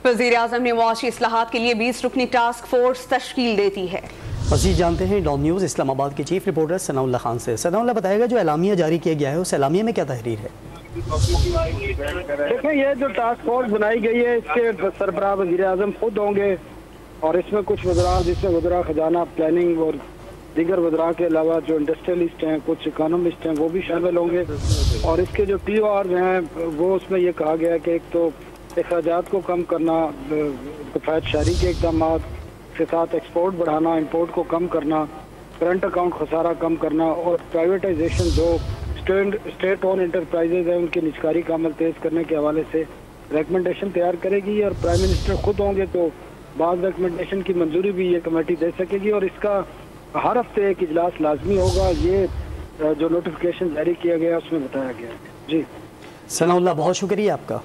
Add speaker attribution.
Speaker 1: وزیراعظم نے معاشی اصلاحات کے لیے 20 رکنی ٹاسک فورس تشکیل دیتی ہے۔
Speaker 2: مزید جانتے ہیں ڈان نیوز اسلام آباد کے چیف رپورٹر ثناء اللہ خان سے۔ ثناء اللہ بتائے گا جو اعلامیہ جاری کیا گیا ہے اس اعلامیہ میں کیا تحریر ہے؟
Speaker 3: دیکھیں یہ جو ٹاسک فورس بنائی گئی ہے اس کے سربراہ وزیر اعظم خود ہوں گے اور اس میں کچھ وزراء جس میں وزراء خزانہ پلاننگ اور دیگر وزراء کے علاوہ جو انڈسٹریلسٹ ہیں کچھ اکانومسٹ ہیں وہ بھی شامل ہوں گے اور اس کے جو ٹی او آرز ہیں وہ اس میں یہ کہا گیا ہے کہ ایک تو اخراجات کو کم کرنا، کفایت شہری کے اقدامات کے ساتھ ایکسپورٹ بڑھانا، امپورٹ کو کم کرنا، کرنٹ اکاؤنٹ خسارہ کم کرنا اور پرائیویٹائزیشن جو اسٹیٹ اون انٹرپرائزز ہیں ان کی نجکاری کا عمل تیز کرنے کے حوالے سے ریکمنڈیشن تیار کرے گی اور پرائم منسٹر خود ہوں گے تو بعض ریکمنڈیشن کی منظوری بھی یہ کمیٹی دے سکے گی اور اس کا ہر ہفتے ایک اجلاس لازمی ہوگا، یہ جو نوٹیفیکیشن جاری کیا گیا اس میں بتایا گیا ہے۔ جی
Speaker 2: ثناء اللہ بہت شکریہ آپ کا۔